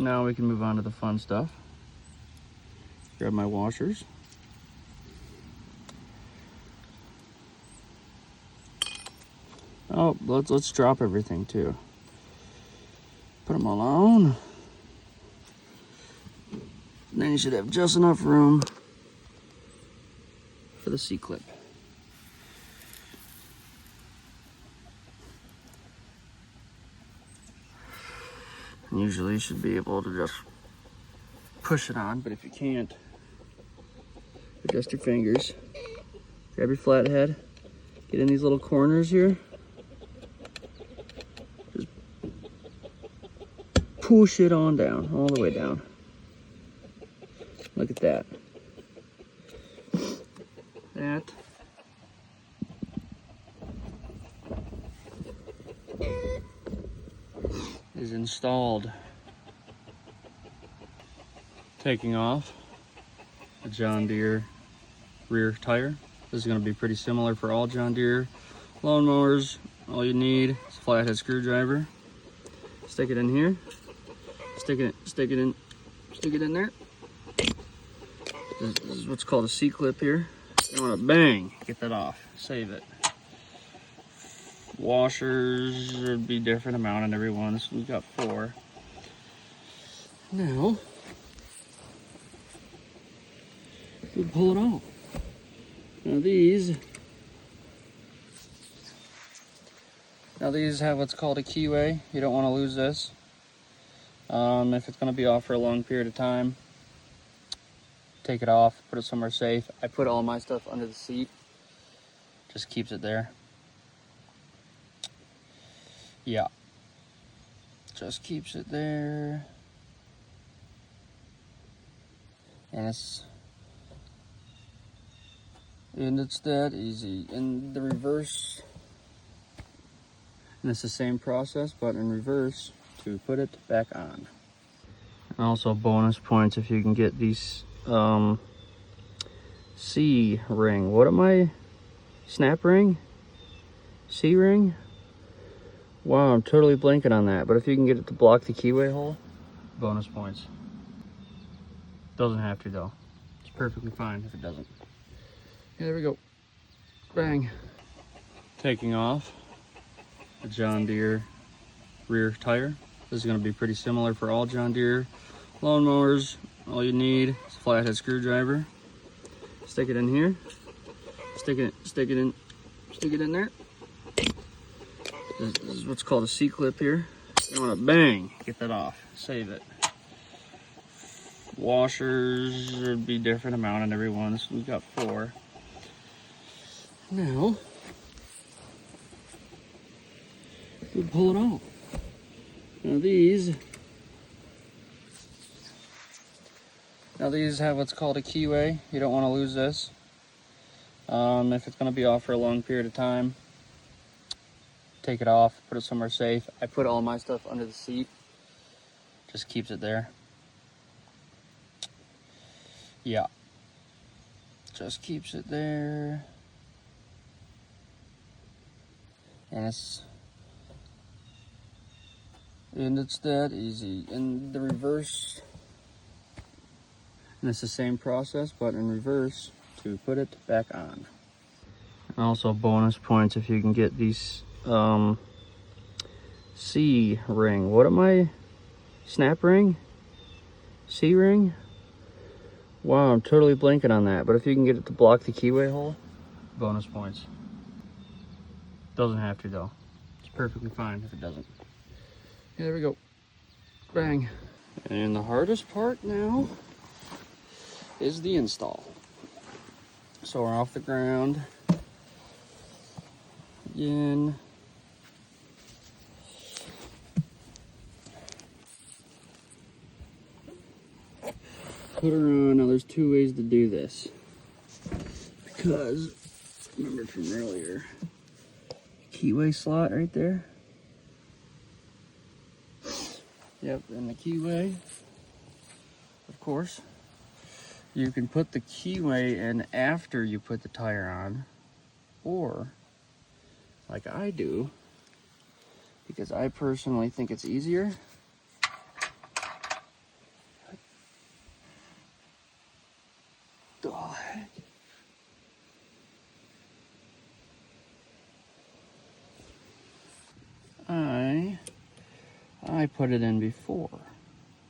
Now we can move on to the fun stuff. Grab my washers. Oh, let's drop everything too. Put them all on. Then you should have just enough room for the C-clip. Usually you should be able to just push it on, but if you can't, adjust your fingers. Grab your flathead, get in these little corners here. Just push it on down, all the way down. Look at that. That is installed. Taking off a John Deere rear tire. This is going to be pretty similar for all John Deere lawnmowers. All you need is a flathead screwdriver. Stick it in here. Stick it in there. This is what's called a C-clip here. You want to bang, get that off, save it. Washers would be different amount on every one, so we've got 4. Now, we pull it off. Now these have what's called a keyway. You don't want to lose this. If it's going to be off for a long period of time, take it off, put it somewhere safe. I put all my stuff under the seat. Just keeps it there. Yeah. Just keeps it there. And it's that easy. In the reverse, and it's the same process, but in reverse to put it back on. And also bonus points if you can get these C ring. What am I? Snap ring? C ring? Wow, I'm totally blanking on that. But if you can get it to block the keyway hole, bonus points. Doesn't have to though. It's perfectly fine if it doesn't. Yeah, there we go. Bang. Taking off a John Deere rear tire. This is going to be pretty similar for all John Deere lawnmowers. All you need is a flathead screwdriver. Stick it in here. Stick it in there. This is what's called a C-clip here. You want to bang, get that off, save it. Washers would be different amount on every one, so we've got 4. Now, we pull it off. Now these have what's called a keyway. You don't want to lose this. If it's going to be off for a long period of time, take it off, put it somewhere safe. I put all my stuff under the seat. Just keeps it there. Yeah. Just keeps it there. And it's that easy. In the reverse, and it's the same process, but in reverse to put it back on. And also bonus points if you can get these C ring. What am I? Snap ring? C ring? Wow, I'm totally blanking on that. But if you can get it to block the keyway hole, bonus points. Doesn't have to though. It's perfectly fine if it doesn't. Yeah, there we go. Bang. And the hardest part now is the install. So we're off the ground. Again. Put her on. Now there's 2 ways to do this. Because, remember from earlier, keyway slot right there. Yep, and the keyway, of course. You can put the keyway in after you put the tire on, or like I do, because I personally think it's easier. I put it in before,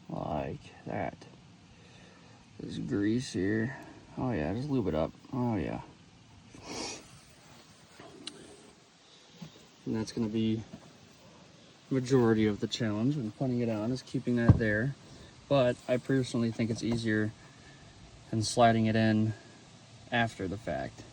like that. This grease here. Oh yeah, just lube it up. Oh yeah. And that's gonna be the majority of the challenge when putting it on, is keeping that there. But I personally think it's easier than sliding it in after the fact.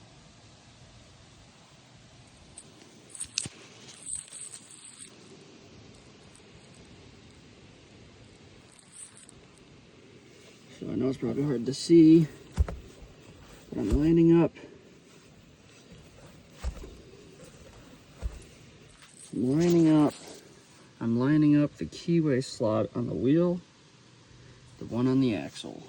So I know it's probably hard to see, but I'm lining up. I'm lining up the keyway slot on the wheel, the one on the axle.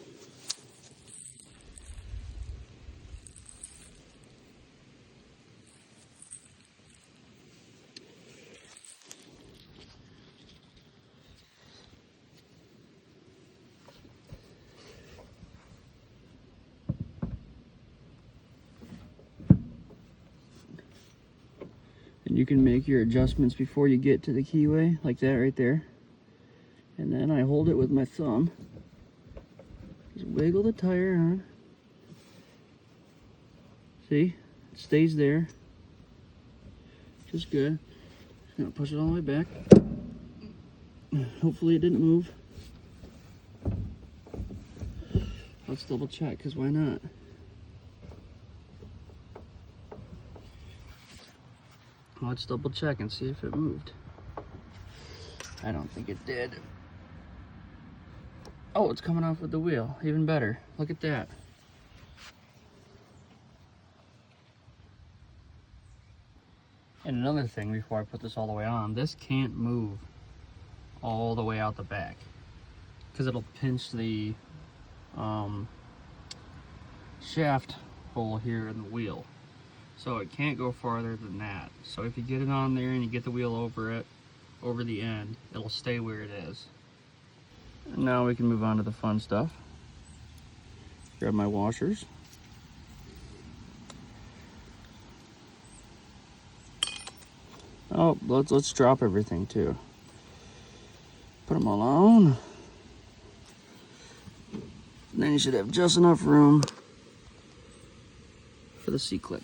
And you can make your adjustments before you get to the keyway, like that right there. And then I hold it with my thumb. Just wiggle the tire on. See? It stays there. Just good. Just gonna push it all the way back. Hopefully it didn't move. Let's double check, because why not? Let's double check and see if it moved. I don't think it did. Oh, it's coming off with the wheel. Even better. Look at that. And another thing before I put this all the way on, this can't move all the way out the back, because it'll pinch the shaft hole here in the wheel. So it can't go farther than that. So if you get it on there and you get the wheel over it, over the end, it'll stay where it is. And now we can move on to the fun stuff. Grab my washers. Oh, let's drop everything too. Put them all on. And then you should have just enough room for the C-clip.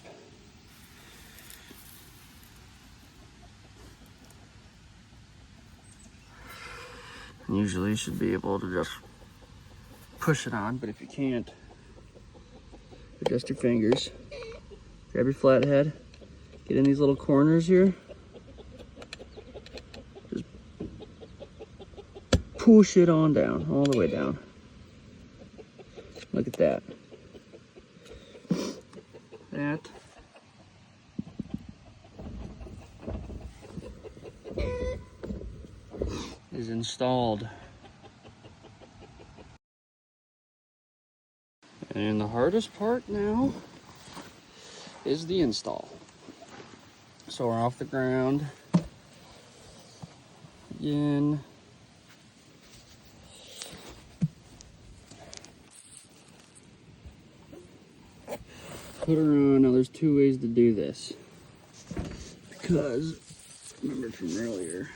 Usually you should be able to just push it on, but if you can't, adjust your fingers. Grab your flathead, get in these little corners here. Just push it on down, all the way down. Look at that. That is installed. And the hardest part now is the install. So we're off the ground again. Put her on. Now there's two ways to do this, because remember from earlier,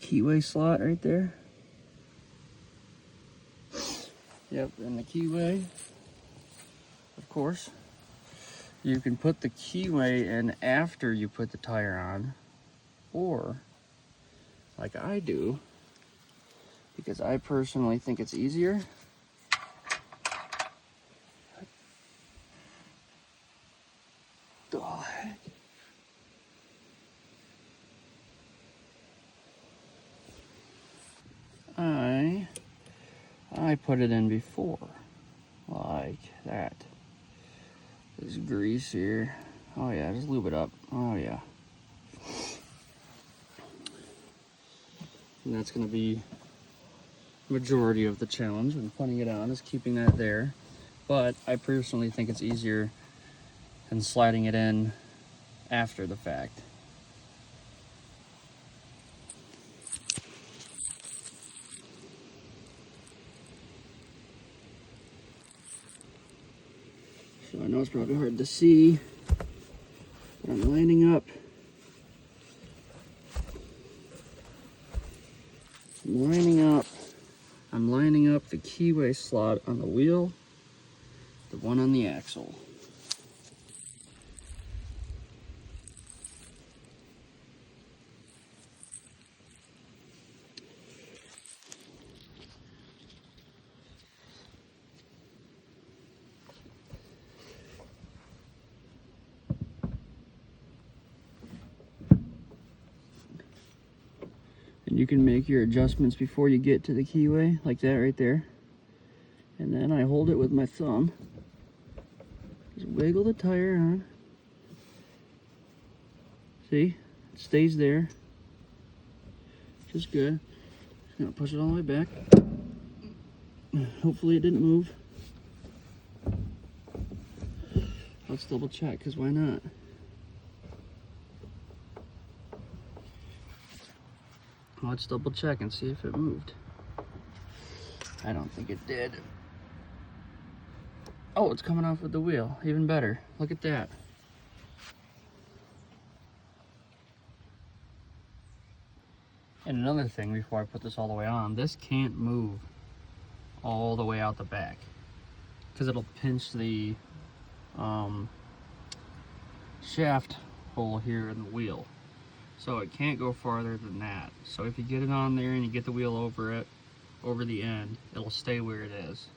keyway slot right there. Yep, and the keyway, of course. You can put the keyway in after you put the tire on, or like I do, because I personally think it's easier. The heck? I put it in before, like that. This grease here. Oh yeah, just lube it up. Oh yeah. And that's gonna be the majority of the challenge when putting it on, is keeping that there. But I personally think it's easier than sliding it in after the fact. So I know it's probably hard to see, but I'm lining up I'm lining up the keyway slot on the wheel, the one on the axle. And you can make your adjustments before you get to the keyway, like that right there. And then I hold it with my thumb. Just wiggle the tire on. See? It stays there. Which is good. Just gonna push it all the way back. Hopefully it didn't move. Let's double check, because why not? Let's double check and see if it moved. I don't think it did. Oh, it's coming off with the wheel. Even better. Look at that. And another thing before I put this all the way on, this can't move all the way out the back because it'll pinch the shaft hole here in the wheel. So it can't go farther than that. So if you get it on there and you get the wheel over it, over the end, it'll stay where it is.